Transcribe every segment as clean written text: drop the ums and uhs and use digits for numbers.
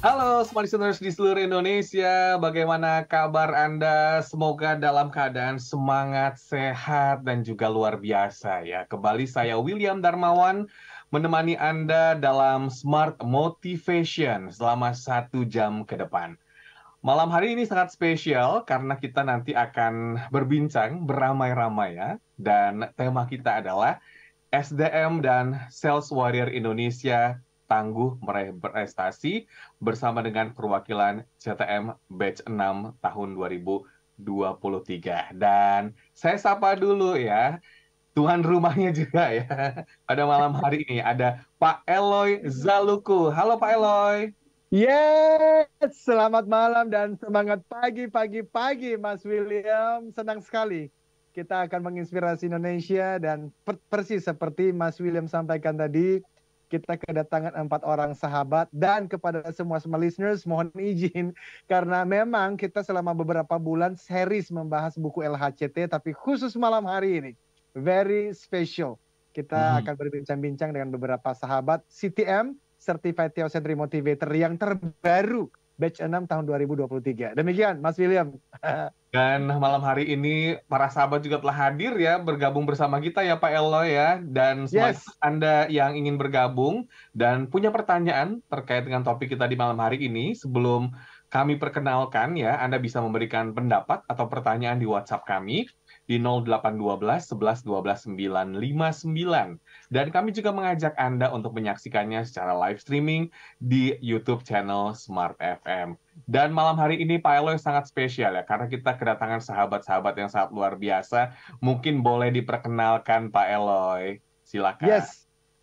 Halo smart listeners di seluruh Indonesia, bagaimana kabar Anda? Semoga dalam keadaan semangat, sehat, dan juga luar biasa ya. Kembali saya William Darmawan menemani Anda dalam Smart Motivation selama 1 jam ke depan. Malam hari ini sangat spesial karena kita nanti akan berbincang beramai-ramai ya. Dan tema kita adalah SDM dan Sales Warrior Indonesia tangguh meraih prestasi bersama dengan perwakilan CTM Batch 6 tahun 2023. Dan saya sapa dulu ya, tuan rumahnya juga ya. Pada malam hari ini ada Pak Eloy Zaluku. Halo Pak Eloy. Yes, selamat malam dan semangat pagi, Mas William. Senang sekali kita akan menginspirasi Indonesia dan persis seperti Mas William sampaikan tadi, kita kedatangan 4 orang sahabat dan kepada semua listeners mohon izin karena memang kita selama beberapa bulan series membahas buku LHCT, tapi khusus malam hari ini very special. Kita akan berbincang-bincang dengan beberapa sahabat CTM Certified Theocentric Motivator yang terbaru batch 6 tahun 2023. Demikian Mas William. Dan malam hari ini para sahabat juga telah hadir ya, bergabung bersama kita ya Pak Eloy ya. Dan Yes. semangat Anda yang ingin bergabung dan punya pertanyaan terkait dengan topik kita di malam hari ini, sebelum kami perkenalkan ya, Anda bisa memberikan pendapat atau pertanyaan di WhatsApp kami di 0812 11 12 959. Dan kami juga mengajak Anda untuk menyaksikannya secara live streaming di YouTube channel Smart FM. Dan malam hari ini Pak Eloy sangat spesial ya, karena kita kedatangan sahabat-sahabat yang sangat luar biasa. Mungkin boleh diperkenalkan Pak Eloy. Silakan.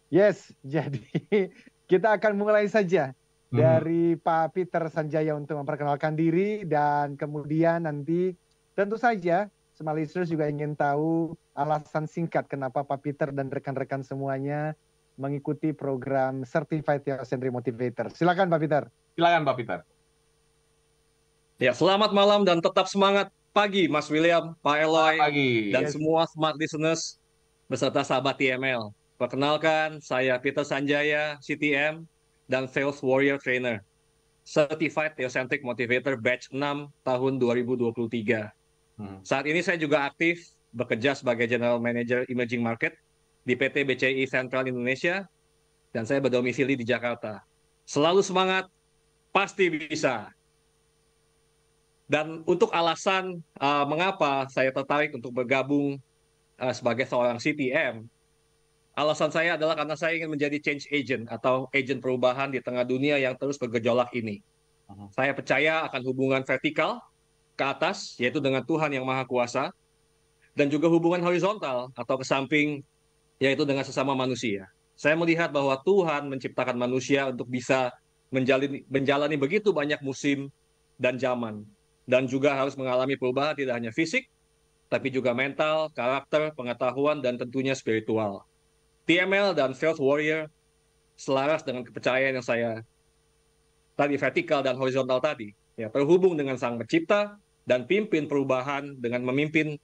Yes. Jadi kita akan mulai saja Mhm. dari Pak Peter Sanjaya untuk memperkenalkan diri dan kemudian nanti tentu saja semua listeners juga ingin tahu alasan singkat kenapa Pak Peter dan rekan-rekan semuanya mengikuti program Certified Theocentric Motivator. Silakan Pak Peter. Silakan Pak Peter. Ya, selamat malam dan tetap semangat pagi, Mas William, Pak Selamat Eloy, pagi. dan Yes. semua smart listeners beserta sahabat TML. Perkenalkan, saya Peter Sanjaya, CTM, dan Sales Warrior Trainer, Certified Theocentric Motivator Batch 6 tahun 2023. Saat ini saya juga aktif bekerja sebagai General Manager Emerging Market di PT BCI Central Indonesia, dan saya berdomisili di Jakarta. Selalu semangat, pasti bisa. Dan untuk alasan mengapa saya tertarik untuk bergabung sebagai seorang CTM, alasan saya adalah karena saya ingin menjadi change agent atau agen perubahan di tengah dunia yang terus bergejolak ini. Saya percaya akan hubungan vertikal ke atas, yaitu dengan Tuhan yang Maha Kuasa, dan juga hubungan horizontal atau ke samping, yaitu dengan sesama manusia. Saya melihat bahwa Tuhan menciptakan manusia untuk bisa menjalani begitu banyak musim dan zaman, dan juga harus mengalami perubahan tidak hanya fisik, tapi juga mental, karakter, pengetahuan, dan tentunya spiritual. TML dan Sales Warrior selaras dengan kepercayaan yang saya tadi vertikal dan horizontal tadi, ya, terhubung dengan Sang Pencipta dan pimpin perubahan dengan memimpin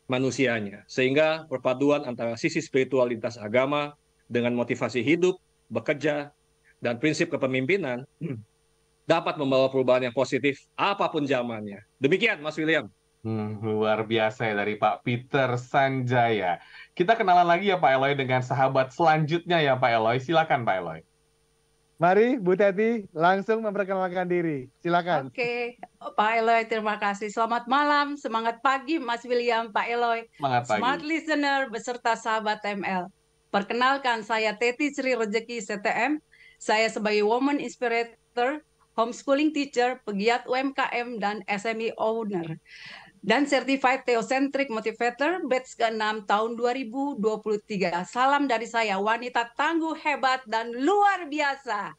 manusianya, sehingga perpaduan antara sisi spiritualitas agama dengan motivasi hidup, bekerja, dan prinsip kepemimpinan dapat membawa perubahan yang positif apapun zamannya. Demikian, Mas William. Luar biasa ya dari Pak Peter Sanjaya. Kita kenalan lagi ya Pak Eloy dengan sahabat selanjutnya ya Pak Eloy. Silakan Pak Eloy. Mari Bu Teti langsung memperkenalkan diri. Silakan. Oke, Pak Eloy, terima kasih. Selamat malam, semangat pagi Mas William, Pak Eloy, Semangat pagi. smart listener beserta sahabat ML. Perkenalkan, saya Teti Sri Rezeki CTM. Saya sebagai woman inspirator, homeschooling teacher, pegiat UMKM, dan SME owner. Dan Certified Theocentric Motivator batch ke-6 tahun 2023. Salam dari saya, wanita tangguh, hebat, dan luar biasa.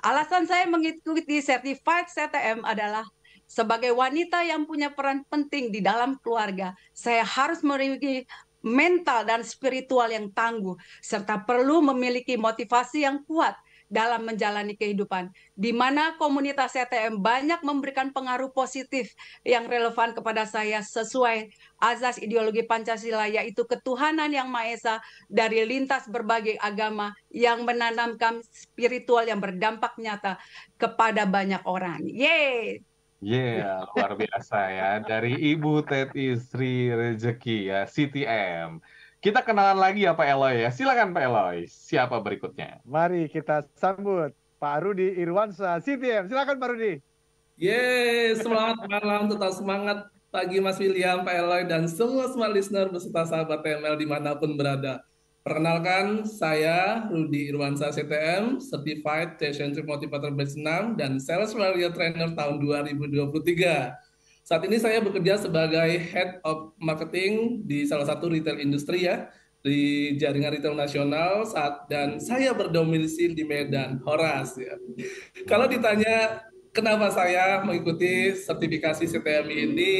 Alasan saya mengikuti Certified CTM adalah sebagai wanita yang punya peran penting di dalam keluarga, saya harus memiliki mental dan spiritual yang tangguh, serta perlu memiliki motivasi yang kuat dalam menjalani kehidupan, di mana komunitas CTM banyak memberikan pengaruh positif yang relevan kepada saya sesuai azas ideologi Pancasila, yaitu ketuhanan yang Maha Esa dari lintas berbagai agama yang menanamkan spiritual yang berdampak nyata kepada banyak orang. Yeay! Luar biasa ya. Dari Ibu Teti Sri Rejeki ya, CTM. Kita kenalan lagi ya Pak Eloy ya. Silakan Pak Eloy. Siapa berikutnya? Mari kita sambut Pak Rudi Irwansyah, CTM. Silakan Pak Rudi. Semangat malam, tetap semangat pagi Mas William, Pak Eloy, dan semua smart listener beserta sahabat TML dimanapun berada. Perkenalkan, saya Rudi Irwansyah CTM, Certified Theocentric Motivator Batch 6 dan Sales Warrior Trainer tahun 2023. Saat ini saya bekerja sebagai Head of Marketing di salah satu retail industri ya, di jaringan retail nasional, dan saya berdomisili di Medan, Horas ya. Kalau ditanya kenapa saya mengikuti sertifikasi CTM ini,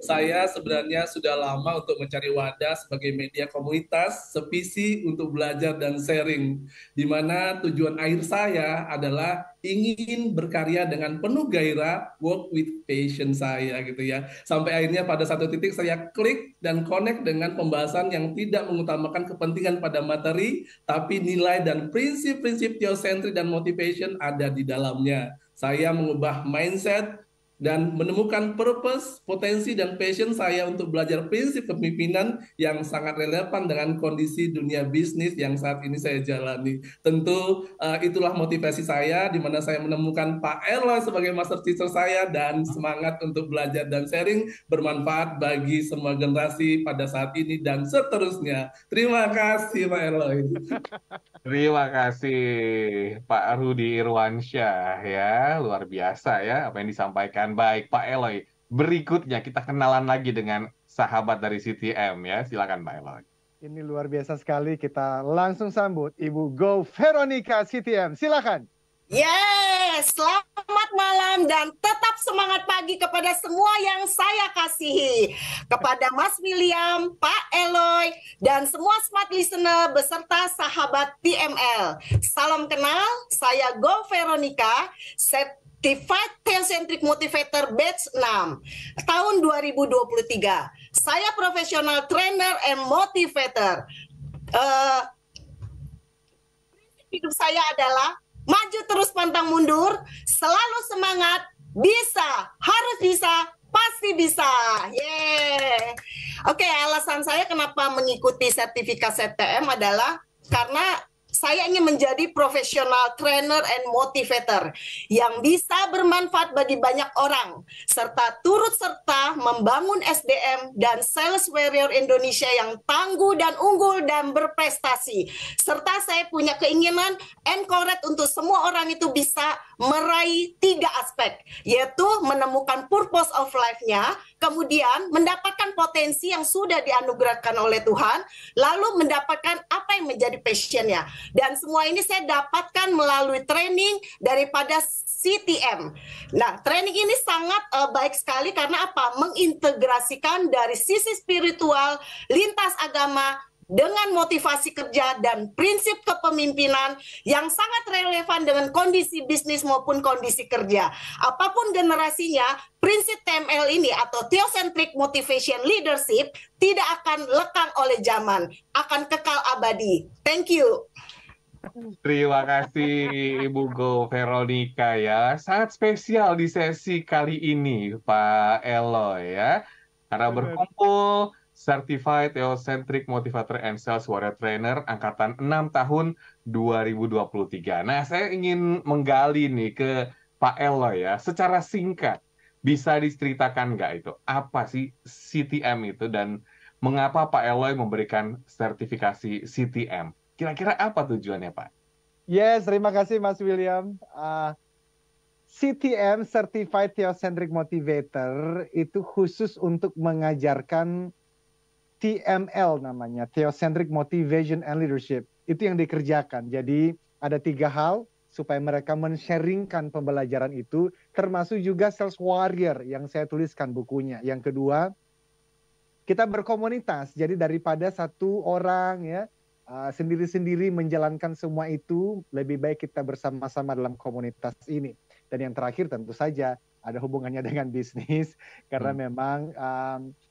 saya sebenarnya sudah lama untuk mencari wadah sebagai media komunitas sevisi untuk belajar dan sharing, di mana tujuan akhir saya adalah ingin berkarya dengan penuh gairah, work with passion saya gitu ya. Sampai akhirnya pada satu titik saya klik dan connect dengan pembahasan yang tidak mengutamakan kepentingan pada materi, tapi nilai dan prinsip-prinsip theocentric dan motivation ada di dalamnya. Saya mengubah mindset dan menemukan purpose, potensi, dan passion saya untuk belajar prinsip kepemimpinan yang sangat relevan dengan kondisi dunia bisnis yang saat ini saya jalani. Tentu itulah motivasi saya, di mana saya menemukan Pak Eloy sebagai master teacher saya dan semangat untuk belajar dan sharing bermanfaat bagi semua generasi pada saat ini dan seterusnya. Terima kasih Pak Eloy. Terima kasih Pak Rudi Irwansyah ya. Luar biasa ya apa yang disampaikan. Baik Pak Eloy. Berikutnya kita kenalan lagi dengan sahabat dari CTM ya. Silakan Pak Eloy. Ini luar biasa sekali. Kita langsung sambut Ibu Go Veronica CTM. Silakan. Yes, selamat malam dan tetap semangat pagi kepada semua yang saya kasihi. Kepada Mas William, Pak Eloy, dan semua smart listener beserta sahabat TML. Salam kenal, saya Go Veronica, Certified Theocentric Motivator Batch 6, tahun 2023. Saya profesional trainer and motivator. Hidup saya adalah maju terus pantang mundur, selalu semangat, bisa, harus bisa, pasti bisa. Yeay. Oke, alasan saya kenapa mengikuti sertifikasi CTM adalah karena saya ingin menjadi profesional trainer and motivator yang bisa bermanfaat bagi banyak orang, serta turut serta membangun SDM dan sales warrior Indonesia yang tangguh dan unggul dan berprestasi. Serta saya punya keinginan encourage untuk semua orang itu bisa meraih 3 aspek, yaitu menemukan purpose of life-nya, kemudian mendapatkan potensi yang sudah dianugerahkan oleh Tuhan, lalu mendapatkan apa yang menjadi passion-nya. Dan semua ini saya dapatkan melalui training daripada CTM. Nah, training ini sangat baik sekali karena apa? Mengintegrasikan dari sisi spiritual, lintas agama, dengan motivasi kerja dan prinsip kepemimpinan yang sangat relevan dengan kondisi bisnis maupun kondisi kerja. Apapun generasinya, prinsip TML ini atau Theocentric Motivation Leadership tidak akan lekang oleh zaman, akan kekal abadi. Thank you. Terima kasih Ibu Go Veronica ya. Sangat spesial di sesi kali ini Pak Eloy ya. Karena berkumpul Certified Theocentric Motivator and Sales Warrior Trainer angkatan 6 tahun 2023. Nah, saya ingin menggali nih ke Pak Eloy ya. Secara singkat, bisa diceritakan nggak itu? Apa sih CTM itu dan mengapa Pak Eloy memberikan sertifikasi CTM? Kira-kira apa tujuannya, Pak? Yes, terima kasih Mas William. CTM, Certified Theocentric Motivator, itu khusus untuk mengajarkan TML namanya, Theocentric Motivation and Leadership. Itu yang dikerjakan. Jadi ada 3 hal supaya mereka men-sharingkan pembelajaran itu, termasuk juga Sales Warrior yang saya tuliskan bukunya. Yang kedua, kita berkomunitas. Jadi daripada 1 orang ya, sendiri-sendiri menjalankan semua itu, lebih baik kita bersama-sama dalam komunitas ini. Dan yang terakhir tentu saja ada hubungannya dengan bisnis, karena memang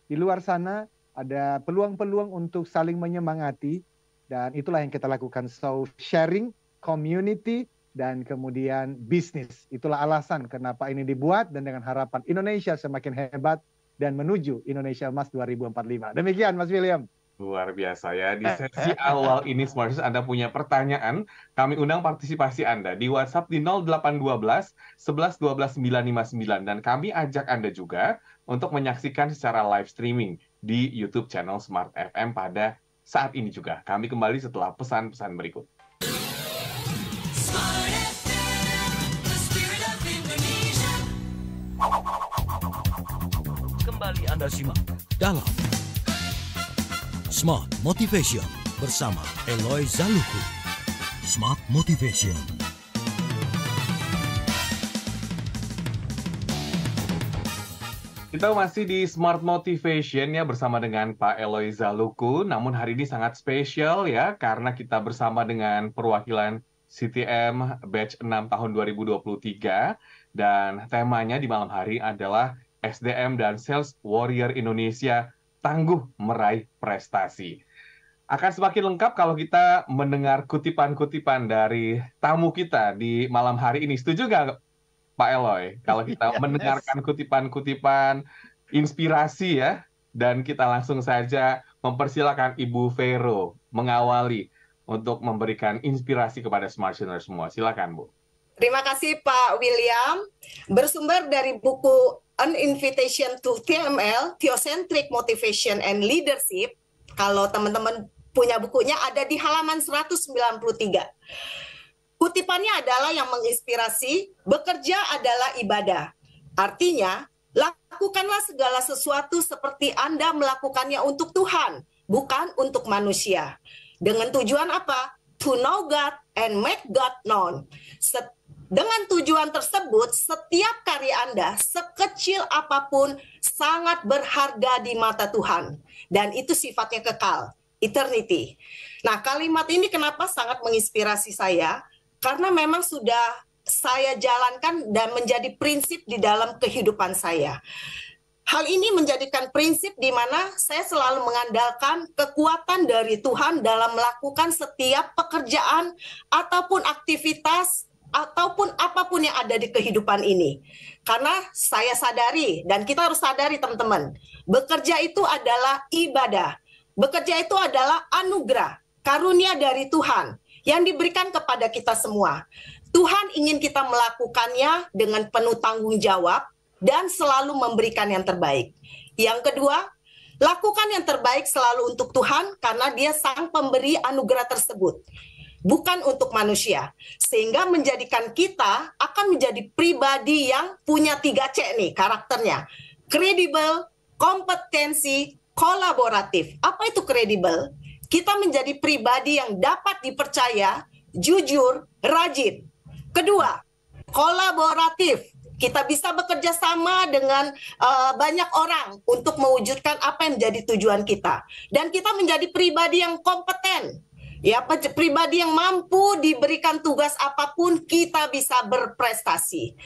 di luar sana ada peluang-peluang untuk saling menyemangati, dan itulah yang kita lakukan. So sharing, community, dan kemudian bisnis. Itulah alasan kenapa ini dibuat, dan dengan harapan Indonesia semakin hebat dan menuju Indonesia Emas 2045. Demikian Mas William. Luar biasa ya. Di sesi awal ini Smarters Anda punya pertanyaan, kami undang partisipasi Anda di WhatsApp di 0812 11 12 959, dan kami ajak Anda juga untuk menyaksikan secara live streaming di YouTube channel Smart FM pada saat ini juga. Kami kembali setelah pesan-pesan berikut. Kembali Anda simak dalam Smart Motivation bersama Eloy Zaluku. Smart Motivation. Kita masih di Smart Motivation ya bersama dengan Pak Eloy Zaluku. Namun hari ini sangat spesial ya karena kita bersama dengan perwakilan CTM Batch 6 tahun 2023, dan temanya di malam hari adalah SDM dan Sales Warrior Indonesia tangguh meraih prestasi. Akan semakin lengkap kalau kita mendengar kutipan-kutipan dari tamu kita di malam hari ini. Setuju nggak Pak Eloy? Kalau kita mendengarkan kutipan-kutipan inspirasi ya, dan kita langsung saja mempersilakan Ibu Vero mengawali untuk memberikan inspirasi kepada Smarters semua. Silakan Bu. Terima kasih Pak William. Bersumber dari buku An Invitation to TML, Theocentric Motivation and Leadership. Kalau teman-teman punya bukunya, ada di halaman 193. Kutipannya adalah yang menginspirasi, bekerja adalah ibadah. Artinya, lakukanlah segala sesuatu seperti Anda melakukannya untuk Tuhan, bukan untuk manusia. Dengan tujuan apa? To know God and make God known. Dengan tujuan tersebut, setiap karya Anda, sekecil apapun, sangat berharga di mata Tuhan. Dan itu sifatnya kekal, eternity. Nah, kalimat ini kenapa sangat menginspirasi saya? Karena memang sudah saya jalankan dan menjadi prinsip di dalam kehidupan saya. Hal ini menjadikan prinsip di mana saya selalu mengandalkan kekuatan dari Tuhan dalam melakukan setiap pekerjaan ataupun aktivitas ataupun apapun yang ada di kehidupan ini. Karena saya sadari, dan kita harus sadari teman-teman, bekerja itu adalah ibadah. Bekerja itu adalah anugerah, karunia dari Tuhan yang diberikan kepada kita semua. Tuhan ingin kita melakukannya dengan penuh tanggung jawab dan selalu memberikan yang terbaik. Yang kedua, lakukan yang terbaik selalu untuk Tuhan karena Dia sang pemberi anugerah tersebut, bukan untuk manusia. Sehingga menjadikan kita akan menjadi pribadi yang punya 3C nih karakternya. Kredibel, kompetensi, kolaboratif. Apa itu kredibel? Kita menjadi pribadi yang dapat dipercaya, jujur, rajin. Kedua, kolaboratif. Kita bisa bekerja sama dengan banyak orang untuk mewujudkan apa yang menjadi tujuan kita. Dan kita menjadi pribadi yang kompeten. Ya, pribadi yang mampu diberikan tugas apapun, kita bisa berprestasi.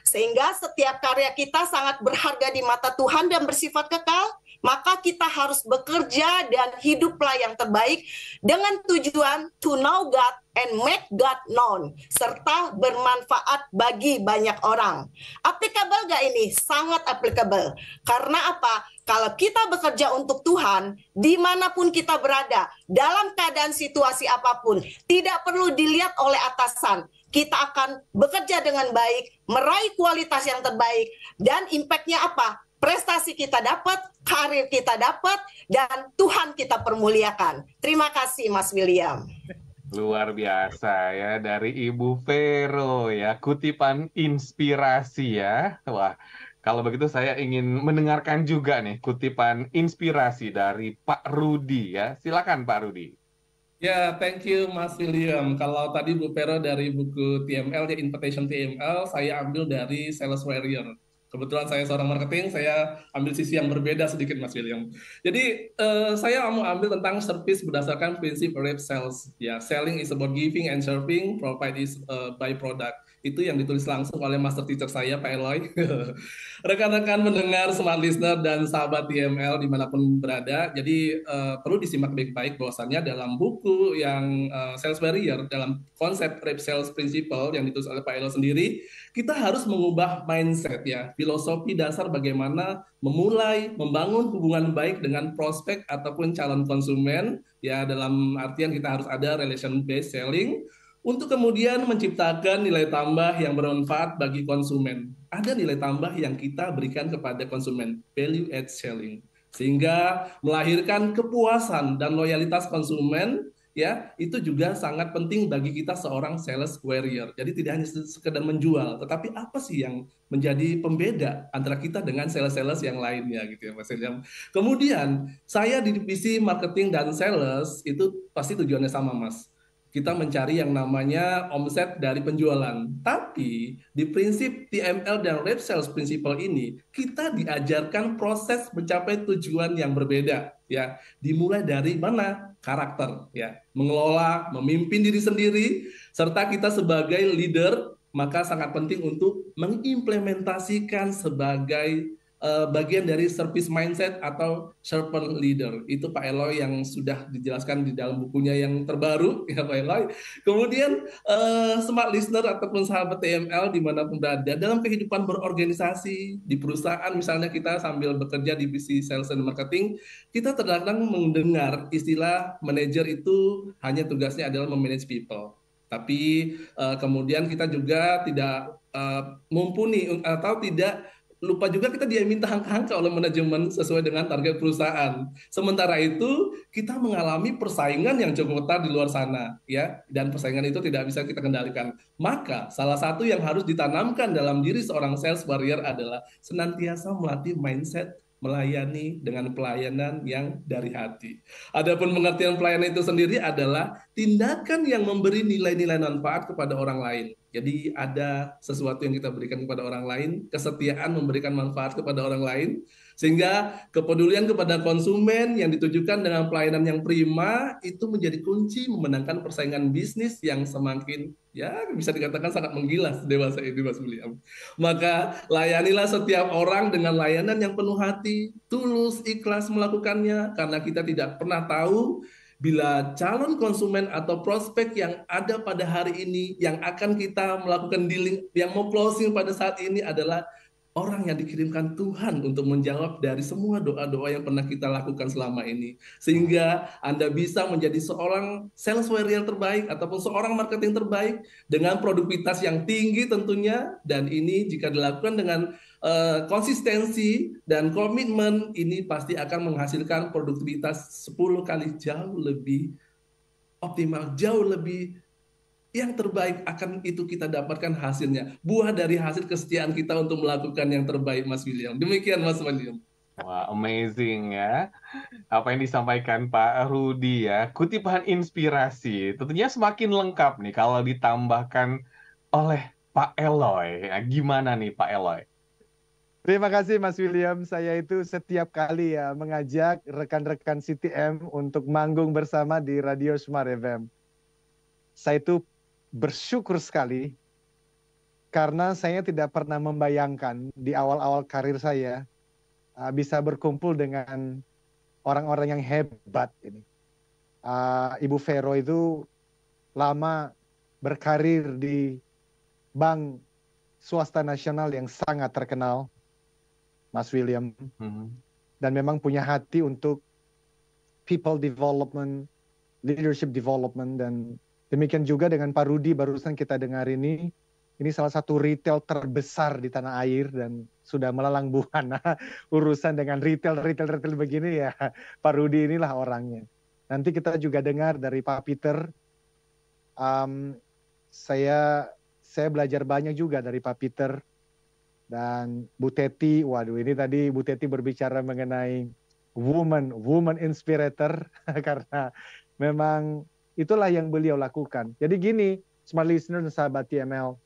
Sehingga setiap karya kita sangat berharga di mata Tuhan dan bersifat kekal. Maka kita harus bekerja dan hiduplah yang terbaik dengan tujuan to know God and make God known, serta bermanfaat bagi banyak orang. Applicable gak ini? Sangat applicable. Karena apa? Kalau kita bekerja untuk Tuhan, dimanapun kita berada, dalam keadaan situasi apapun, tidak perlu dilihat oleh atasan. Kita akan bekerja dengan baik, meraih kualitas yang terbaik, dan impact-nya apa? Prestasi kita dapat, karir kita dapat, dan Tuhan kita permuliakan. Terima kasih Mas William. Luar biasa ya dari Ibu Vero ya, kutipan inspirasi ya. Wah, kalau begitu saya ingin mendengarkan juga nih kutipan inspirasi dari Pak Rudi ya. Silakan Pak Rudi. Ya, thank you Mas William. Kalau tadi Bu Vero dari buku TML, ya Invitation TML, saya ambil dari Sales Warrior. Kebetulan saya seorang marketing, saya ambil sisi yang berbeda sedikit Mas William. Jadi saya mau ambil tentang service berdasarkan prinsip rep sales. Ya, selling is about giving and serving, provide is by product. Itu yang ditulis langsung oleh master teacher saya, Pak Eloy. Rekan-rekan mendengar, smart listener, dan sahabat TML dimanapun berada, jadi perlu disimak baik-baik bahwasannya dalam buku yang Sales Barrier, dalam konsep rep sales principle yang ditulis oleh Pak Eloy sendiri, kita harus mengubah mindset ya, filosofi dasar bagaimana memulai membangun hubungan baik dengan prospek ataupun calon konsumen ya, dalam artian kita harus ada relation based selling untuk kemudian menciptakan nilai tambah yang bermanfaat bagi konsumen. Ada nilai tambah yang kita berikan kepada konsumen, value add selling, sehingga melahirkan kepuasan dan loyalitas konsumen. Ya, itu juga sangat penting bagi kita seorang sales warrior. Jadi tidak hanya sekedar menjual, tetapi apa sih yang menjadi pembeda antara kita dengan sales-sales yang lainnya gitu ya Mas William. Kemudian saya di divisi marketing dan sales itu pasti tujuannya sama Mas. Kita mencari yang namanya omset dari penjualan. Tapi di prinsip TML dan Rep Sales Principle ini, kita diajarkan proses mencapai tujuan yang berbeda. Ya, dimulai dari mana? Karakter. Ya, mengelola, memimpin diri sendiri, serta kita sebagai leader, maka sangat penting untuk mengimplementasikan sebagai bagian dari service mindset atau servant leader. Itu Pak Eloy yang sudah dijelaskan di dalam bukunya yang terbaru, ya Pak Eloy. Kemudian smart listener ataupun sahabat TML dimanapun berada, dalam kehidupan berorganisasi, di perusahaan misalnya kita sambil bekerja di divisi sales and marketing, kita terkadang mendengar istilah manajer itu hanya tugasnya adalah memanage people. Tapi kemudian kita juga tidak mumpuni atau tidak lupa juga kita diminta angka-angka oleh manajemen sesuai dengan target perusahaan. Sementara itu kita mengalami persaingan yang cukup ketat di luar sana, ya, dan persaingan itu tidak bisa kita kendalikan. Maka salah satu yang harus ditanamkan dalam diri seorang sales warrior adalah senantiasa melatih mindset melayani dengan pelayanan yang dari hati. Adapun pengertian pelayanan itu sendiri adalah tindakan yang memberi nilai-nilai manfaat kepada orang lain. Jadi ada sesuatu yang kita berikan kepada orang lain, kesetiaan memberikan manfaat kepada orang lain, sehingga kepedulian kepada konsumen yang ditujukan dengan pelayanan yang prima itu menjadi kunci memenangkan persaingan bisnis yang semakin ya bisa dikatakan sangat menggilas dewasa ini Mas William. Maka layanilah setiap orang dengan layanan yang penuh hati, tulus, ikhlas melakukannya, karena kita tidak pernah tahu bila calon konsumen atau prospek yang ada pada hari ini yang akan kita melakukan dealing, yang mau closing pada saat ini adalah orang yang dikirimkan Tuhan untuk menjawab dari semua doa-doa yang pernah kita lakukan selama ini. Sehingga Anda bisa menjadi seorang sales warrior terbaik ataupun seorang marketing terbaik dengan produktivitas yang tinggi tentunya. Dan ini jika dilakukan dengan konsistensi dan komitmen, ini pasti akan menghasilkan produktivitas 10 kali jauh lebih optimal, jauh lebih yang terbaik akan itu kita dapatkan hasilnya. Buah dari hasil kesetiaan kita untuk melakukan yang terbaik, Mas William. Demikian, Mas William. Wah, amazing ya. Apa yang disampaikan Pak Rudi ya. Kutipan inspirasi. Tentunya semakin lengkap nih kalau ditambahkan oleh Pak Eloy. Nah, gimana nih Pak Eloy? Terima kasih Mas William. Saya itu setiap kali ya mengajak rekan-rekan CTM untuk manggung bersama di Radio Smart FM. Saya itu bersyukur sekali karena saya tidak pernah membayangkan di awal-awal karir saya bisa berkumpul dengan orang-orang yang hebat ini. Ibu Vero itu lama berkarir di bank swasta nasional yang sangat terkenal, Mas William, dan memang punya hati untuk people development, leadership development, dan demikian juga dengan Pak Rudi barusan kita dengar ini salah satu retail terbesar di tanah air dan sudah melalang buana urusan dengan retail begini ya. Pak Rudi inilah orangnya. Nanti kita juga dengar dari Pak Peter. Saya belajar banyak juga dari Pak Peter dan Bu Teti. Waduh, ini tadi Bu Teti berbicara mengenai woman inspirator karena memang itulah yang beliau lakukan. Jadi gini, smart listener dan sahabat TML,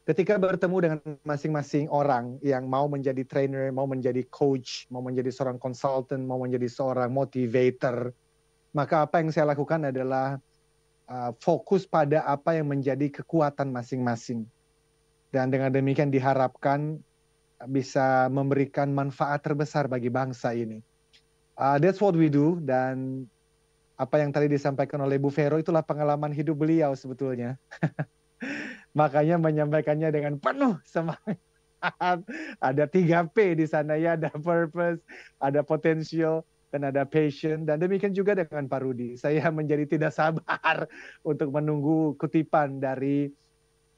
ketika bertemu dengan masing-masing orang yang mau menjadi trainer, mau menjadi coach, mau menjadi seorang consultant, mau menjadi seorang motivator, maka apa yang saya lakukan adalah fokus pada apa yang menjadi kekuatan masing-masing. Dan dengan demikian diharapkan bisa memberikan manfaat terbesar bagi bangsa ini. That's what we do, dan apa yang tadi disampaikan oleh Bu Vero itulah pengalaman hidup beliau sebetulnya. Makanya menyampaikannya dengan penuh semangat. Ada 3P di sana ya, ada purpose, ada potential, dan ada passion. Dan demikian juga dengan Pak Rudi. Saya menjadi tidak sabar untuk menunggu kutipan dari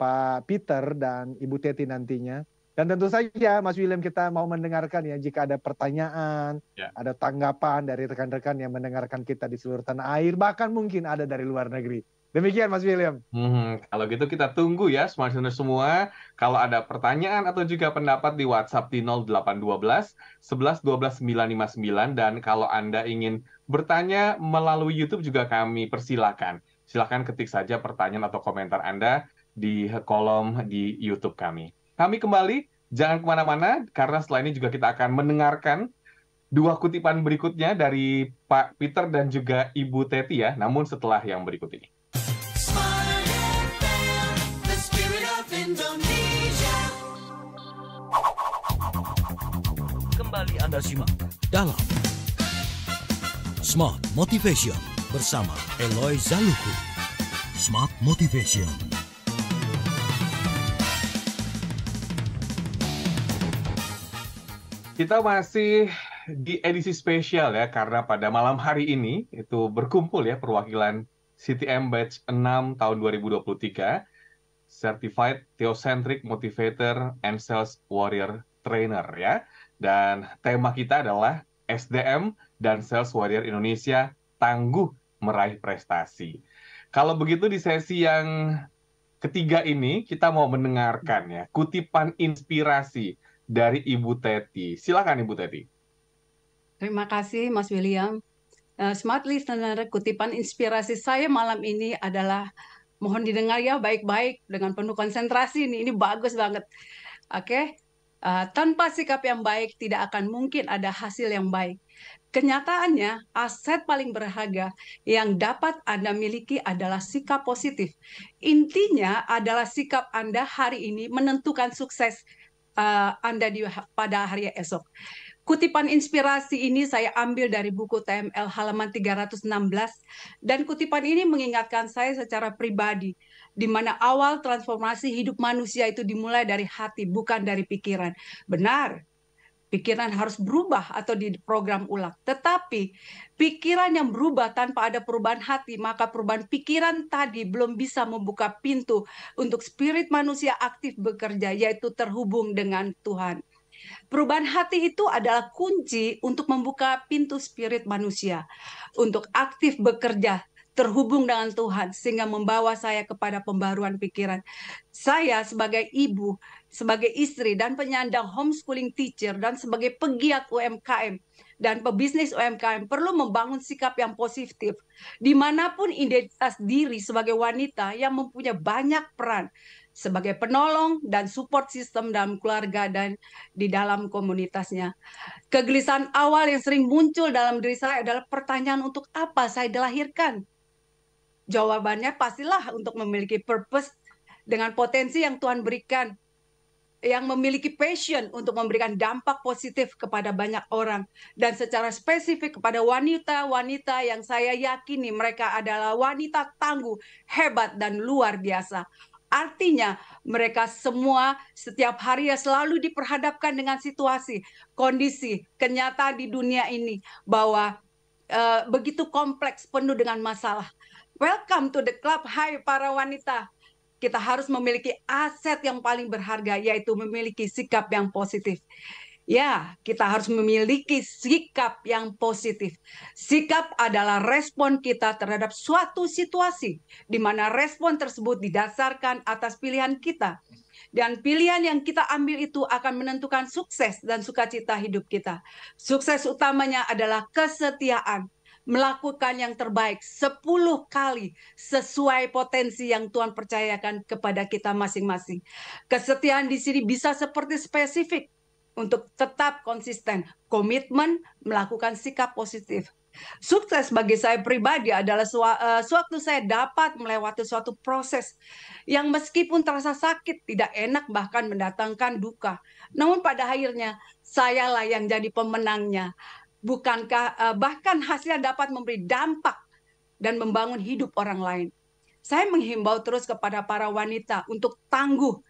Pak Peter dan Ibu Teti nantinya. Dan tentu saja Mas William, kita mau mendengarkan ya jika ada pertanyaan, ada tanggapan dari rekan-rekan yang mendengarkan kita di seluruh tanah air, bahkan mungkin ada dari luar negeri. Demikian Mas William. Kalau gitu kita tunggu ya Smart Listener semua. Kalau ada pertanyaan atau juga pendapat di WhatsApp di 0812 11 12 959. Dan kalau Anda ingin bertanya melalui YouTube juga kami persilakan. Silakan ketik saja pertanyaan atau komentar Anda di kolom di YouTube kami. Kami kembali, jangan kemana-mana, karena setelah ini juga kita akan mendengarkan dua kutipan berikutnya dari Pak Peter dan juga Ibu Teti ya, namun setelah yang berikut ini. Kembali Anda simak dalam Smart Motivation bersama Eloy Zaluku. Smart Motivation. Kita masih di edisi spesial ya, karena pada malam hari ini itu berkumpul ya perwakilan CTM Batch 6 tahun 2023, Certified Theocentric Motivator and Sales Warrior Trainer ya. Dan tema kita adalah SDM dan Sales Warrior Indonesia tangguh meraih prestasi. Kalau begitu di sesi yang ketiga ini kita mau mendengarkan ya kutipan inspirasi dari Ibu Teti. Silakan Ibu Teti. Terima kasih Mas William. Smart Listener, kutipan inspirasi saya malam ini adalah, mohon didengar ya baik-baik dengan penuh konsentrasi ini bagus banget. Oke. Tanpa sikap yang baik tidak akan mungkin ada hasil yang baik. Kenyataannya, aset paling berharga yang dapat Anda miliki adalah sikap positif. Intinya adalah sikap Anda hari ini menentukan sukses Anda pada hari esok. Kutipan inspirasi ini saya ambil dari buku TML halaman 316, dan kutipan ini mengingatkan saya secara pribadi, di mana awal transformasi hidup manusia itu dimulai dari hati, bukan dari pikiran. Benar, pikiran harus berubah atau diprogram ulang. Tetapi pikiran yang berubah tanpa ada perubahan hati, maka perubahan pikiran tadi belum bisa membuka pintu untuk spirit manusia aktif bekerja, yaitu terhubung dengan Tuhan. Perubahan hati itu adalah kunci untuk membuka pintu spirit manusia untuk aktif bekerja, terhubung dengan Tuhan, sehingga membawa saya kepada pembaruan pikiran. Saya sebagai ibu, sebagai istri, dan penyandang homeschooling teacher, dan sebagai pegiat UMKM dan pebisnis UMKM perlu membangun sikap yang positif dimanapun identitas diri sebagai wanita yang mempunyai banyak peran sebagai penolong dan support system dalam keluarga dan di dalam komunitasnya. Kegelisahan awal yang sering muncul dalam diri saya adalah pertanyaan, untuk apa saya dilahirkan? Jawabannya pastilah untuk memiliki purpose dengan potensi yang Tuhan berikan, yang memiliki passion untuk memberikan dampak positif kepada banyak orang, dan secara spesifik kepada wanita-wanita yang saya yakini mereka adalah wanita tangguh, hebat, dan luar biasa. Artinya mereka semua setiap hari selalu diperhadapkan dengan situasi, kondisi, kenyataan di dunia ini bahwa begitu kompleks, penuh dengan masalah. Welcome to the club, hai para wanita. Kita harus memiliki aset yang paling berharga, yaitu memiliki sikap yang positif. Ya, kita harus memiliki sikap yang positif. Sikap adalah respon kita terhadap suatu situasi, di mana respon tersebut didasarkan atas pilihan kita. Dan pilihan yang kita ambil itu akan menentukan sukses dan sukacita hidup kita. Sukses utamanya adalah kesetiaan. melakukan yang terbaik 10 kali sesuai potensi yang Tuhan percayakan kepada kita masing-masing. Kesetiaan di sini bisa seperti spesifik untuk tetap konsisten, komitmen melakukan sikap positif. Sukses bagi saya pribadi adalah suatu saya dapat melewati suatu proses yang meskipun terasa sakit, tidak enak, bahkan mendatangkan duka. Namun pada akhirnya sayalah yang jadi pemenangnya. Bukankah bahkan hasilnya dapat memberi dampak dan membangun hidup orang lain. Saya menghimbau terus kepada para wanita untuk tangguh.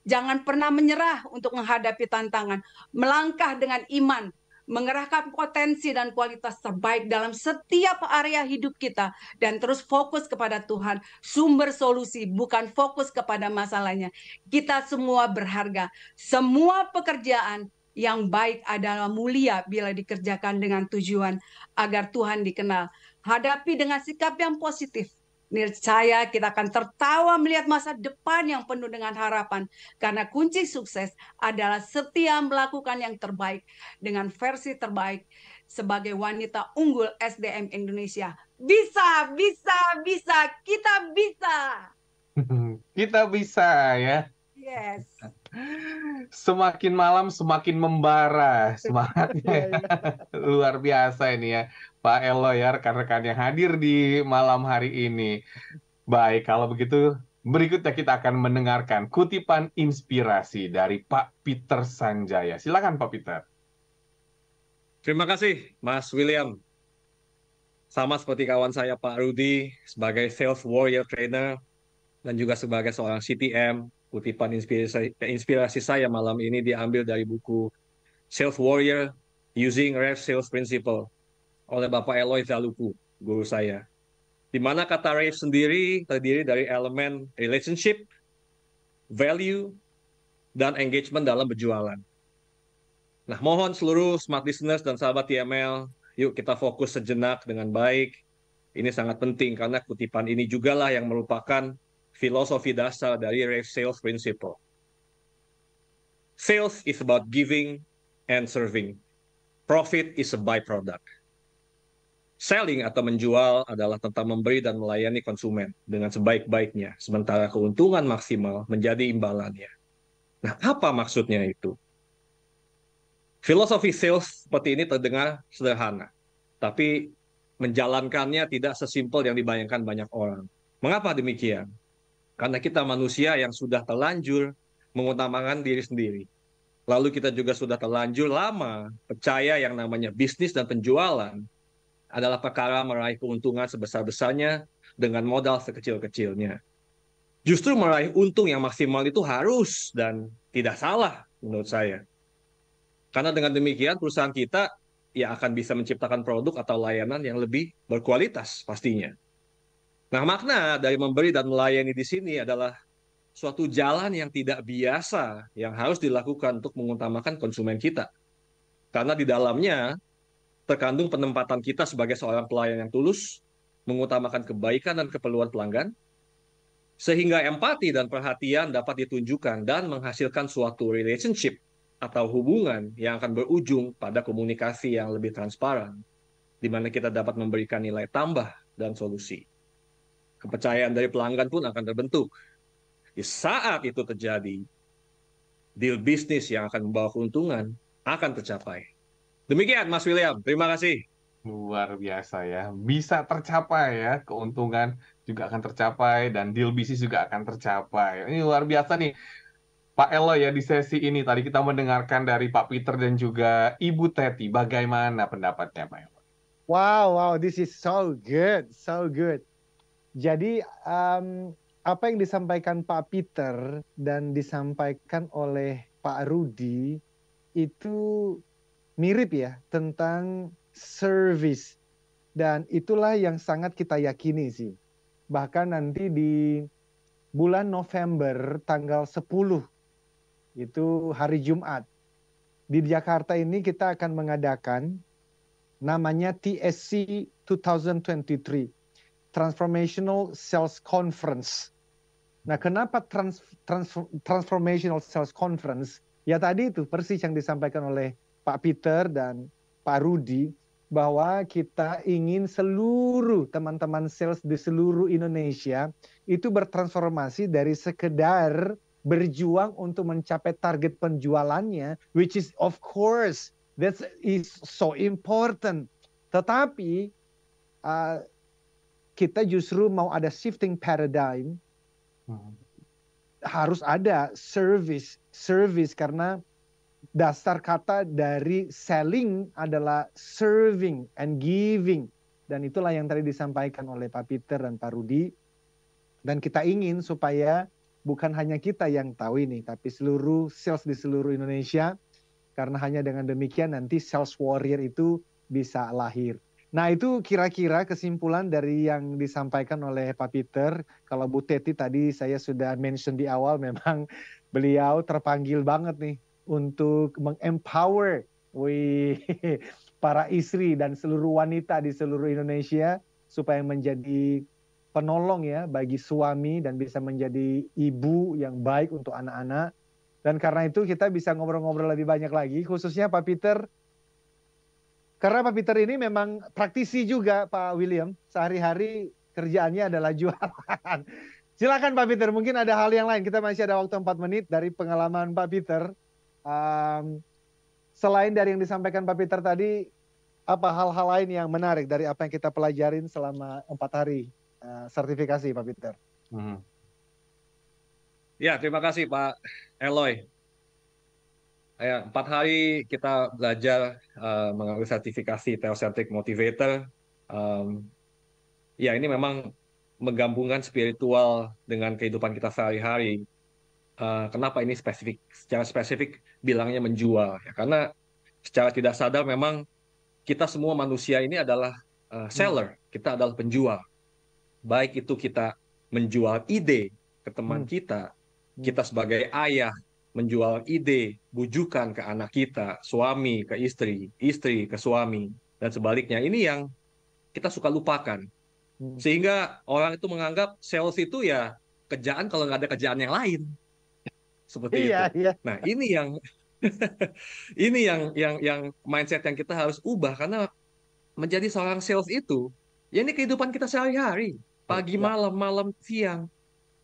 Jangan pernah menyerah untuk menghadapi tantangan. Melangkah dengan iman, mengerahkan potensi dan kualitas terbaik dalam setiap area hidup kita, dan terus fokus kepada Tuhan, sumber solusi, bukan fokus kepada masalahnya. Kita semua berharga. Semua pekerjaan yang baik adalah mulia bila dikerjakan dengan tujuan agar Tuhan dikenal. Hadapi dengan sikap yang positif. Niscaya kita akan tertawa melihat masa depan yang penuh dengan harapan. Karena kunci sukses adalah setia melakukan yang terbaik dengan versi terbaik sebagai wanita unggul SDM Indonesia. Bisa, bisa, bisa, kita bisa. Kita bisa ya. Yes. Semakin malam semakin membara semangatnya. Luar biasa ini ya, Pak Eloy ya, rekan-rekan yang hadir di malam hari ini. Baik, kalau begitu berikutnya kita akan mendengarkan kutipan inspirasi dari Pak Peter Sanjaya. Silakan Pak Peter. Terima kasih Mas William. Sama seperti kawan saya Pak Rudi, sebagai sales warrior trainer dan juga sebagai seorang CTM, kutipan inspirasi saya malam ini diambil dari buku Sales Warrior Using Rev Sales Principle oleh Bapak Eloy Zaluku, guru saya. Di mana kata Rev sendiri terdiri dari elemen relationship, value, dan engagement dalam berjualan. Nah, mohon seluruh smart listeners dan sahabat TML, yuk kita fokus sejenak dengan baik. Ini sangat penting karena kutipan ini juga lah yang merupakan filosofi dasar dari Rev Sales Principle. Sales is about giving and serving. Profit is a byproduct. Selling atau menjual adalah tentang memberi dan melayani konsumen dengan sebaik-baiknya, sementara keuntungan maksimal menjadi imbalannya. Nah, apa maksudnya itu? Filosofi sales seperti ini terdengar sederhana, tapi menjalankannya tidak sesimpel yang dibayangkan banyak orang. Mengapa demikian? Karena kita manusia yang sudah terlanjur mengutamakan diri sendiri. Lalu kita juga sudah terlanjur lama percaya yang namanya bisnis dan penjualan adalah perkara meraih keuntungan sebesar-besarnya dengan modal sekecil-kecilnya. Justru meraih untung yang maksimal itu harus dan tidak salah menurut saya. Karena dengan demikian perusahaan kita ya akan bisa menciptakan produk atau layanan yang lebih berkualitas pastinya. Nah, makna dari memberi dan melayani di sini adalah suatu jalan yang tidak biasa yang harus dilakukan untuk mengutamakan konsumen kita. Karena di dalamnya terkandung penempatan kita sebagai seorang pelayan yang tulus, mengutamakan kebaikan dan keperluan pelanggan, sehingga empati dan perhatian dapat ditunjukkan dan menghasilkan suatu relationship atau hubungan yang akan berujung pada komunikasi yang lebih transparan, di mana kita dapat memberikan nilai tambah dan solusi. Kepercayaan dari pelanggan pun akan terbentuk. Di saat itu terjadi, deal bisnis yang akan membawa keuntungan akan tercapai. Demikian Mas William, terima kasih. Luar biasa ya, bisa tercapai ya, keuntungan juga akan tercapai dan deal bisnis juga akan tercapai. Ini luar biasa nih Pak Eloy ya, di sesi ini tadi kita mendengarkan dari Pak Peter dan juga Ibu Teti. Bagaimana pendapatnya Pak Eloy? Wow, this is so good, so good. Jadi apa yang disampaikan Pak Peter dan disampaikan oleh Pak Rudi itu mirip ya tentang service. Dan itulah yang sangat kita yakini sih. Bahkan nanti di bulan November tanggal 10 itu hari Jumat. Di Jakarta ini kita akan mengadakan namanya TSC 2023. Transformational Sales Conference. Nah, kenapa Transformational Sales Conference? Ya tadi itu persis yang disampaikan oleh Pak Peter dan Pak Rudi. bahwa kita ingin seluruh teman-teman sales di seluruh Indonesia itu bertransformasi dari sekedar berjuang untuk mencapai target penjualannya, which is of course that is so important. Tetapi kita justru mau ada shifting paradigm, harus ada service karena dasar kata dari selling adalah serving and giving. Dan itulah yang tadi disampaikan oleh Pak Peter dan Pak Rudi. Dan kita ingin supaya bukan hanya kita yang tahu ini, tapi seluruh sales di seluruh Indonesia. Karena hanya dengan demikian nanti sales warrior itu bisa lahir. Nah itu kira-kira kesimpulan dari yang disampaikan oleh Pak Peter. Kalau Bu Teti tadi saya sudah mention di awal, memang beliau terpanggil banget nih untuk mengempower para istri dan seluruh wanita di seluruh Indonesia supaya menjadi penolong ya bagi suami dan bisa menjadi ibu yang baik untuk anak-anak. Dan karena itu kita bisa ngobrol-ngobrol lebih banyak lagi, khususnya Pak Peter. Karena Pak Peter ini memang praktisi juga Pak William, sehari-hari kerjaannya adalah jualan. Silakan Pak Peter, mungkin ada hal yang lain, kita masih ada waktu 4 menit dari pengalaman Pak Peter. Selain dari yang disampaikan Pak Peter tadi, apa hal-hal lain yang menarik dari apa yang kita pelajarin selama 4 hari sertifikasi Pak Peter? Ya, terima kasih Pak Eloy. Ya, 4 hari kita belajar mengambil sertifikasi Theocentric Motivator. Ya, ini memang menggabungkan spiritual dengan kehidupan kita sehari-hari. Kenapa ini secara spesifik bilangnya menjual? Ya, karena secara tidak sadar memang kita semua manusia ini adalah seller, kita adalah penjual. Baik itu kita menjual ide ke teman kita sebagai ayah menjual ide, bujukan ke anak kita, suami ke istri, istri ke suami, dan sebaliknya. Ini yang kita suka lupakan. Sehingga orang itu menganggap sales itu ya kerjaan kalau nggak ada kerjaan yang lain. Seperti itu. Iya. Nah, ini yang mindset yang kita harus ubah, karena menjadi seorang sales itu ya ini kehidupan kita sehari-hari, pagi, malam, malam, siang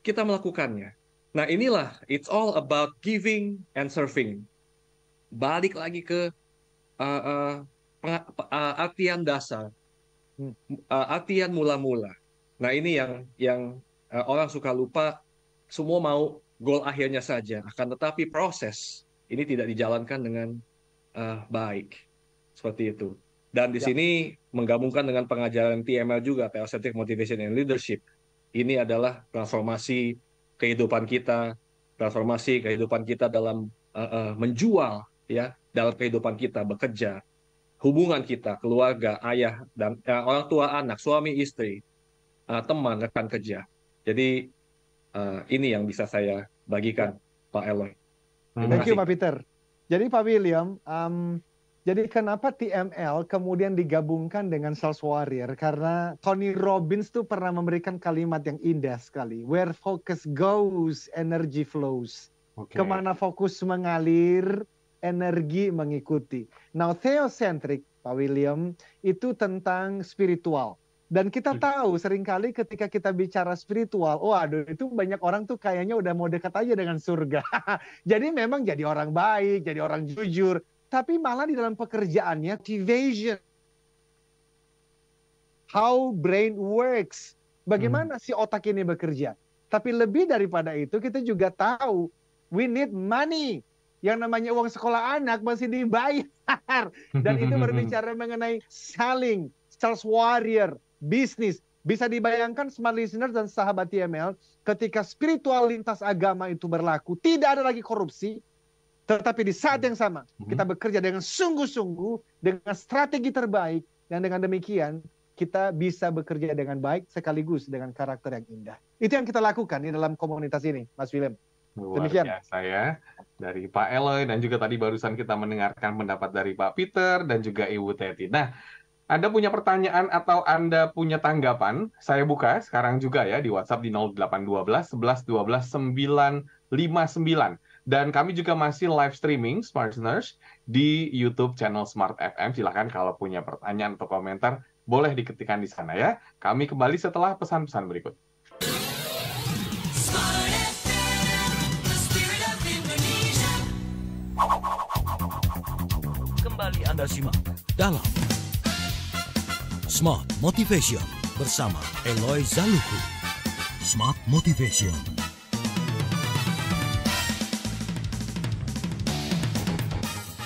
kita melakukannya. Nah, inilah it's all about giving and serving. Balik lagi ke artian dasar, artian mula-mula. Nah, ini yang orang suka lupa. Semua mau goal akhirnya saja, akan tetapi proses ini tidak dijalankan dengan baik. Seperti itu. Dan di sini menggabungkan dengan pengajaran TML juga, Theocentric Motivation and Leadership. Ini adalah transformasi kehidupan kita, dalam menjual, ya, dalam kehidupan kita bekerja, hubungan kita, keluarga, ayah dan orang tua, anak, suami, istri, teman, rekan kerja. Jadi ini yang bisa saya bagikan, Pak Eloy. Thank you, Pak Peter. Jadi Pak William, jadi kenapa TML kemudian digabungkan dengan Sales Warrior? Karena Tony Robbins tuh pernah memberikan kalimat yang indah sekali. Where focus goes, energy flows. Kemana fokus mengalir, energi mengikuti. Now, Theocentric, Pak William, itu tentang spiritual. Dan kita tahu seringkali ketika kita bicara spiritual, waduh itu banyak orang tuh kayaknya udah mau dekat aja dengan surga. Jadi memang jadi orang baik, jadi orang jujur. Tapi malah di dalam pekerjaannya, motivation. How brain works. Bagaimana si otak ini bekerja. Tapi lebih daripada itu, kita juga tahu, we need money. Yang namanya uang sekolah anak masih dibayar. Dan itu berbicara mengenai selling, sales warrior, bisnis. Bisa dibayangkan smart listener dan sahabat TML, ketika spiritual lintas agama itu berlaku, tidak ada lagi korupsi. Tetapi di saat yang sama, kita bekerja dengan sungguh-sungguh, dengan strategi terbaik, dan dengan demikian, kita bisa bekerja dengan baik, sekaligus dengan karakter yang indah. Itu yang kita lakukan di dalam komunitas ini, Mas William. Luar biasa ya, dari Pak Eloy, dan juga tadi barusan kita mendengarkan pendapat dari Pak Peter, dan juga Ibu Teti. Nah, Anda punya pertanyaan atau Anda punya tanggapan, saya buka sekarang juga ya di WhatsApp di 0812 11 12 959. Dan kami juga masih live streaming Smart Listeners di YouTube channel Smart FM. Silahkan kalau punya pertanyaan atau komentar, boleh diketikkan di sana ya. Kami kembali setelah pesan-pesan berikut. Kembali Anda simak dalam Smart Motivation bersama Eloy Zaluku. Smart Motivation.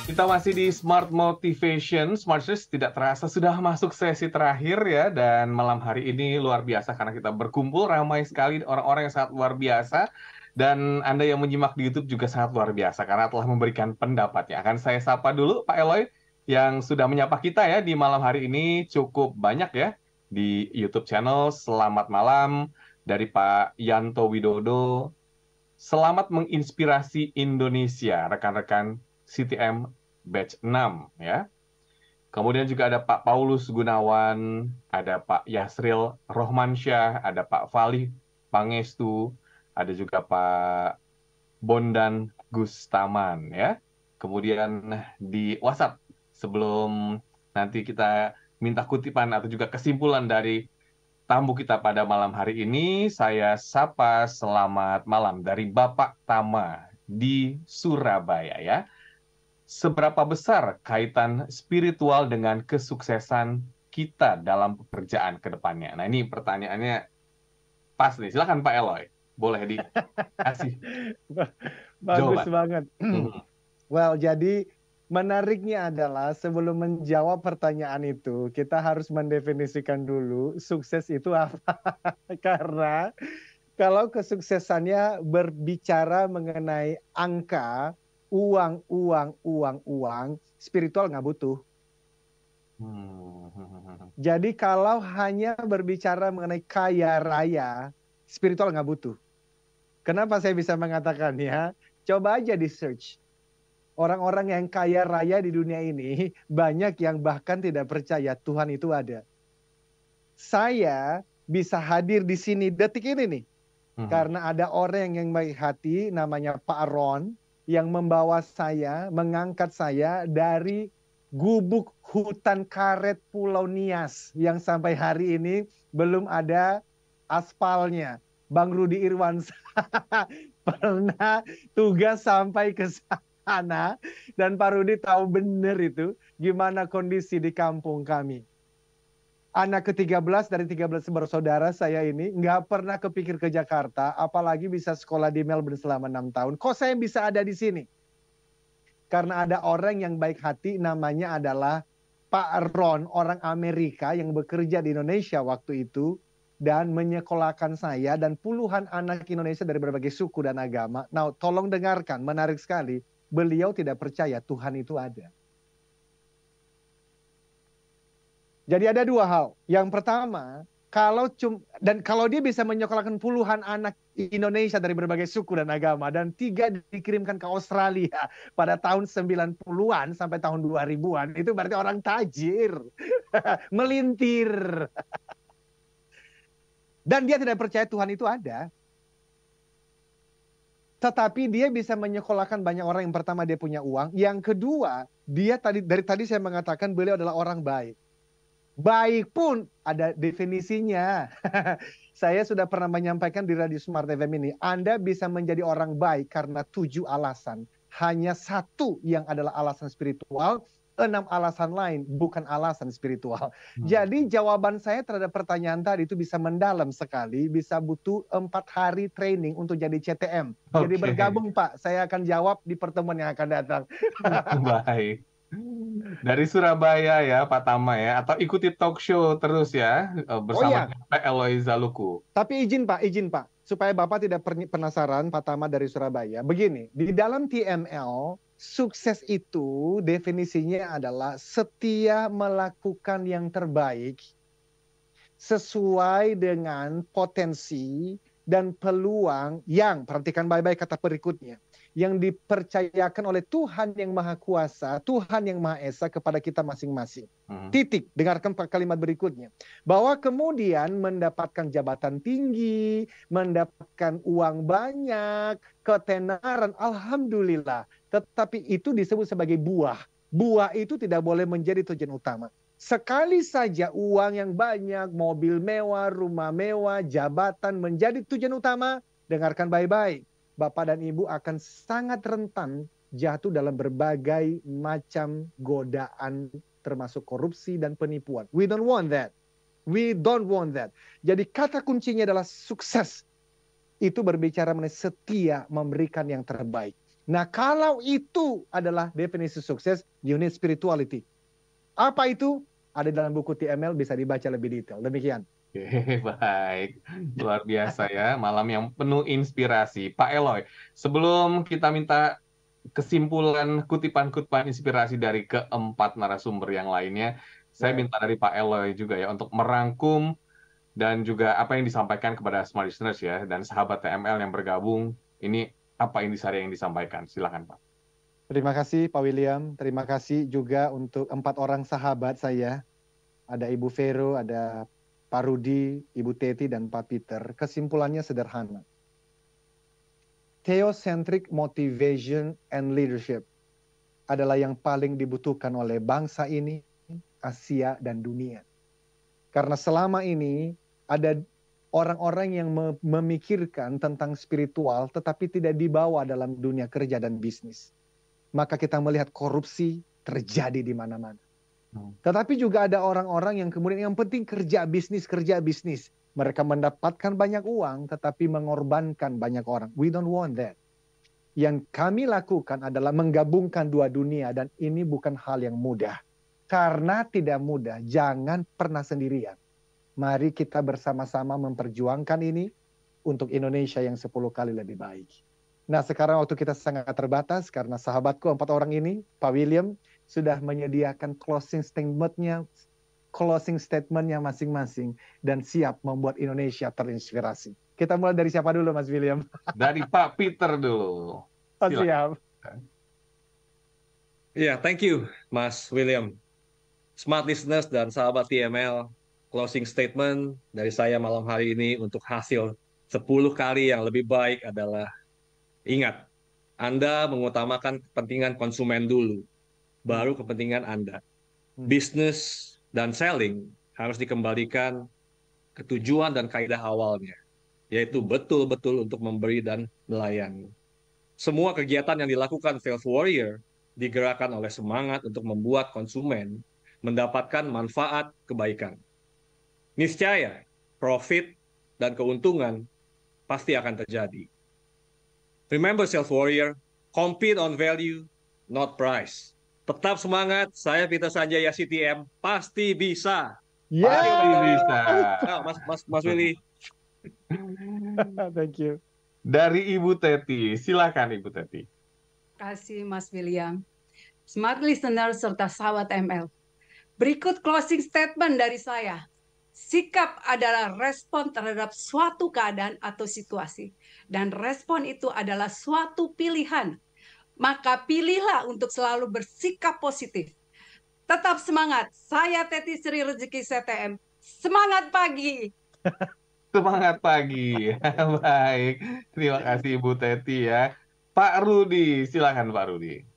Kita masih di Smart Motivation. Smart Listeners, tidak terasa sudah masuk sesi terakhir ya. Dan malam hari ini luar biasa karena kita berkumpul ramai sekali orang-orang yang sangat luar biasa. Dan Anda yang menyimak di YouTube juga sangat luar biasa karena telah memberikan pendapatnya. Akan saya sapa dulu Pak Eloy yang sudah menyapa kita ya di malam hari ini cukup banyak ya di YouTube channel. Selamat malam dari Pak Yanto Widodo. Selamat menginspirasi Indonesia, rekan-rekan CTM Batch 6 ya. Kemudian juga ada Pak Paulus Gunawan, ada Pak Yasril Rohmansyah, ada Pak Fali Pangestu, ada juga Pak Bondan Gustaman ya. Kemudian di WhatsApp sebelum nanti kita minta kutipan atau juga kesimpulan dari tamu kita pada malam hari ini, saya sapa selamat malam dari Bapak Tama di Surabaya ya. Seberapa besar kaitan spiritual dengan kesuksesan kita dalam pekerjaan ke depannya? Nah, ini pertanyaannya pas nih. Silakan Pak Eloy. Boleh dikasih Bagus jawaban. banget. Well, jadi menariknya adalah sebelum menjawab pertanyaan itu, kita harus mendefinisikan dulu sukses itu apa. Karena kalau kesuksesannya berbicara mengenai angka, uang, spiritual nggak butuh. Jadi kalau hanya berbicara mengenai kaya raya, spiritual nggak butuh. Kenapa saya bisa mengatakan ya? Coba aja di search. Orang-orang yang kaya raya di dunia ini, banyak yang bahkan tidak percaya Tuhan itu ada. Saya bisa hadir di sini detik ini nih. Karena ada orang yang baik hati, namanya Pak Ron, yang membawa saya, mengangkat saya dari gubuk hutan karet Pulau Nias, yang sampai hari ini belum ada aspalnya. Bang Rudi Irwansa pernah tugas sampai ke sana, dan Pak Rudi tahu benar itu gimana kondisi di kampung kami. Anak ke-13 dari 13 bersaudara saya ini nggak pernah kepikir ke Jakarta, apalagi bisa sekolah di Melbourne selama 6 tahun. Kok saya bisa ada di sini? Karena ada orang yang baik hati, namanya adalah Pak Ron, orang Amerika yang bekerja di Indonesia waktu itu, dan menyekolahkan saya dan puluhan anak Indonesia dari berbagai suku dan agama. Nah, tolong dengarkan, menarik sekali. Beliau tidak percaya Tuhan itu ada. Jadi ada dua hal. Yang pertama, kalau dia bisa menyekolahkan puluhan anak Indonesia dari berbagai suku dan agama, dan 3 dikirimkan ke Australia pada tahun 90-an sampai tahun 2000-an, itu berarti orang tajir. Melintir. Dan dia tidak percaya Tuhan itu ada. Tetapi dia bisa menyekolahkan banyak orang. Yang pertama, dia punya uang. Yang kedua, dari tadi saya mengatakan beliau adalah orang baik. Baik pun ada definisinya. Saya sudah pernah menyampaikan di Radio Smart FM ini. Anda bisa menjadi orang baik karena 7 alasan. Hanya 1 yang adalah alasan spiritual. 6 alasan lain bukan alasan spiritual. Jadi jawaban saya terhadap pertanyaan tadi itu bisa mendalam sekali, bisa butuh 4 hari training untuk jadi CTM. Jadi bergabung Pak, saya akan jawab di pertemuan yang akan datang. Baik. Dari Surabaya ya Pak Tama ya, atau ikuti talk show terus ya bersama Pak Eloy Zaluku. Tapi izin Pak, supaya Bapak tidak penasaran Pak Tama dari Surabaya. Begini, di dalam TML, sukses itu definisinya adalah setia melakukan yang terbaik sesuai dengan potensi dan peluang yang, perhatikan baik-baik kata berikutnya, yang dipercayakan oleh Tuhan yang Maha Kuasa, Tuhan yang Maha Esa kepada kita masing-masing. Titik. Dengarkan kalimat berikutnya. Bahwa kemudian mendapatkan jabatan tinggi, mendapatkan uang banyak, ketenaran, alhamdulillah. Tetapi itu disebut sebagai buah. Buah itu tidak boleh menjadi tujuan utama. Sekali saja uang yang banyak, mobil mewah, rumah mewah, jabatan menjadi tujuan utama, dengarkan baik-baik. Bapak dan Ibu akan sangat rentan jatuh dalam berbagai macam godaan termasuk korupsi dan penipuan. We don't want that. We don't want that. Jadi kata kuncinya adalah sukses. Itu berbicara mengenai setia memberikan yang terbaik. Nah, kalau itu adalah definisi sukses, you need spirituality. Apa itu? Ada dalam buku TML, bisa dibaca lebih detail. Demikian. Oke, baik. Luar biasa ya, malam yang penuh inspirasi. Pak Eloy, sebelum kita minta kesimpulan kutipan-kutipan inspirasi dari keempat narasumber yang lainnya, saya minta dari Pak Eloy juga ya untuk merangkum dan juga apa yang disampaikan kepada smart listeners ya, dan sahabat TML yang bergabung, ini apa intisari yang disampaikan. Silakan Pak. Terima kasih Pak William, terima kasih juga untuk 4 orang sahabat saya. Ada Ibu Vero, ada Pak Rudi, Ibu Teti, dan Pak Peter. Kesimpulannya sederhana. Theocentric motivation and leadership adalah yang paling dibutuhkan oleh bangsa ini, Asia, dan dunia. Karena selama ini ada orang-orang yang memikirkan tentang spiritual tetapi tidak dibawa dalam dunia kerja dan bisnis. Maka kita melihat korupsi terjadi di mana-mana. Tetapi juga ada orang-orang yang kemudian yang penting kerja bisnis. Mereka mendapatkan banyak uang tetapi mengorbankan banyak orang. We don't want that. Yang kami lakukan adalah menggabungkan dua dunia dan ini bukan hal yang mudah. Karena tidak mudah, jangan pernah sendirian. Mari kita bersama-sama memperjuangkan ini untuk Indonesia yang 10 kali lebih baik. Nah, sekarang waktu kita sangat terbatas karena sahabatku 4 orang ini, Pak William, sudah menyediakan closing statementnya masing-masing dan siap membuat Indonesia terinspirasi. Kita mulai dari siapa dulu, Mas William? Dari Pak Peter dulu. Oh, siap. Iya, thank you, Mas William. Smart listeners dan sahabat TML, closing statement dari saya malam hari ini untuk hasil 10 kali yang lebih baik adalah, ingat, Anda mengutamakan kepentingan konsumen dulu, baru kepentingan Anda. Bisnis dan selling harus dikembalikan ke tujuan dan kaidah awalnya, yaitu betul-betul untuk memberi dan melayani. Semua kegiatan yang dilakukan sales warrior digerakkan oleh semangat untuk membuat konsumen mendapatkan manfaat kebaikan. Niscaya, profit dan keuntungan pasti akan terjadi. Remember, sales warrior, compete on value, not price. Tetap semangat, saya Peter Sanjaya CTM, pasti bisa. Pasti bisa. Nah, Mas Willy. Thank you. Dari Ibu Teti, silakan Ibu Teti. Terima kasih Mas William. Smart listener serta sahabat ML. Berikut closing statement dari saya. Sikap adalah respon terhadap suatu keadaan atau situasi. Dan respon itu adalah suatu pilihan. Maka pilihlah untuk selalu bersikap positif. Tetap semangat. Saya Teti Sri Rezeki CTM. Semangat pagi. Semangat pagi. Baik. Terima kasih Ibu Teti ya. Pak Rudi, silakan Pak Rudi.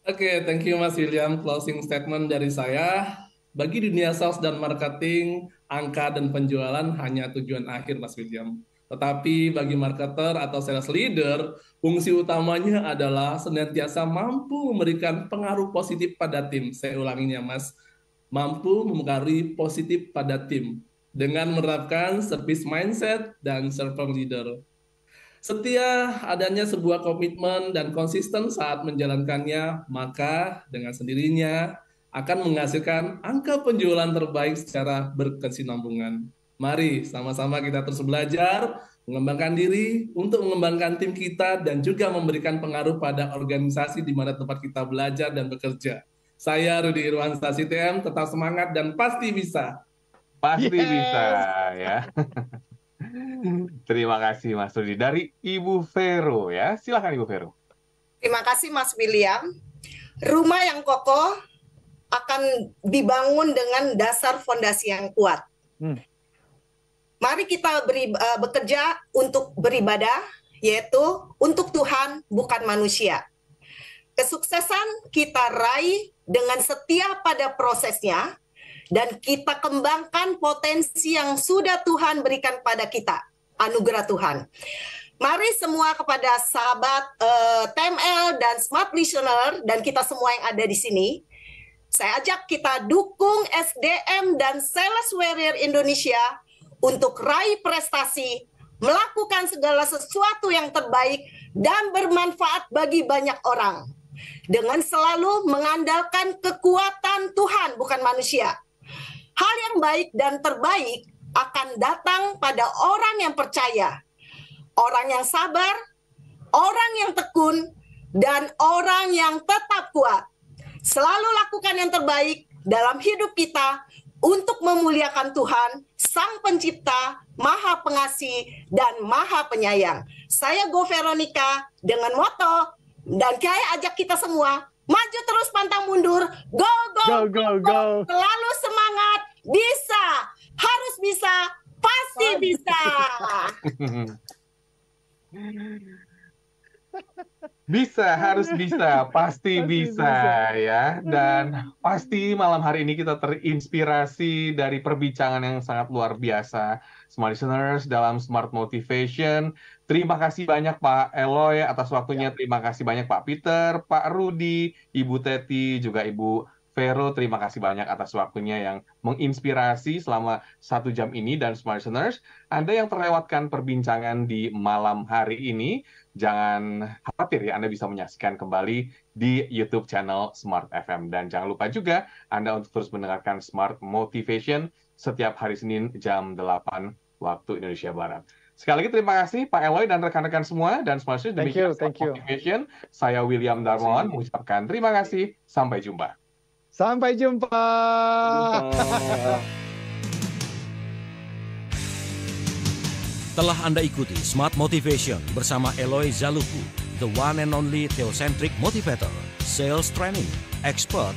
Oke, thank you Mas William. Closing statement dari saya. Bagi dunia sales dan marketing, angka dan penjualan hanya tujuan akhir, Mas William. Tetapi bagi marketer atau sales leader, fungsi utamanya adalah senantiasa mampu memberikan pengaruh positif pada tim. Saya ulanginya, Mas. Mampu mempengaruhi positif pada tim dengan menerapkan service mindset dan servant leader. Setia adanya sebuah komitmen dan konsisten saat menjalankannya, maka dengan sendirinya akan menghasilkan angka penjualan terbaik secara berkesinambungan. Mari sama-sama kita terus belajar, mengembangkan diri untuk mengembangkan tim kita dan juga memberikan pengaruh pada organisasi di mana tempat kita belajar dan bekerja. Saya Rudi Irwansyah CTM, tetap semangat dan pasti bisa. Pasti bisa ya. Terima kasih Mas Rudi. Dari Ibu Vero ya, silakan Ibu Vero. Terima kasih Mas William. Rumah yang kokoh akan dibangun dengan dasar fondasi yang kuat. Mari kita bekerja untuk beribadah, yaitu untuk Tuhan, bukan manusia. Kesuksesan kita raih dengan setia pada prosesnya, dan kita kembangkan potensi yang sudah Tuhan berikan pada kita, anugerah Tuhan. Mari semua kepada sahabat TML dan Smart Listener, dan kita semua yang ada di sini, saya ajak kita dukung SDM dan Sales Warrior Indonesia untuk raih prestasi, melakukan segala sesuatu yang terbaik dan bermanfaat bagi banyak orang. Dengan selalu mengandalkan kekuatan Tuhan, bukan manusia. Hal yang baik dan terbaik akan datang pada orang yang percaya, orang yang sabar, orang yang tekun, dan orang yang tetap kuat. Selalu lakukan yang terbaik dalam hidup kita untuk memuliakan Tuhan, Sang Pencipta, Maha Pengasih, dan Maha Penyayang. Saya Go Veronica dengan moto, dan saya ajak kita semua, maju terus pantang mundur, go, go, go, go. Selalu semangat, bisa, harus bisa, pasti bisa. Bisa, harus bisa, pasti bisa ya. Dan pasti malam hari ini kita terinspirasi dari perbincangan yang sangat luar biasa. Smart Listeners dalam Smart Motivation. Terima kasih banyak Pak Eloy atas waktunya. Terima kasih banyak Pak Peter, Pak Rudi, Ibu Teti, juga Ibu Vero. Terima kasih banyak atas waktunya yang menginspirasi selama 1 jam ini. Dan Smart Listeners, Anda yang terlewatkan perbincangan di malam hari ini, jangan khawatir ya, Anda bisa menyaksikan kembali di YouTube channel Smart FM. Dan jangan lupa juga Anda untuk terus mendengarkan Smart Motivation setiap hari Senin jam 8 waktu Indonesia Barat. Sekali lagi terima kasih Pak Eloy dan rekan-rekan semua. Dan Smart Motivation, Motivation. Saya William Darmawan mengucapkan terima kasih. Sampai jumpa. Sampai jumpa. Telah Anda ikuti Smart Motivation bersama Eloy Zaluku, the one and only theocentric motivator, sales training, expert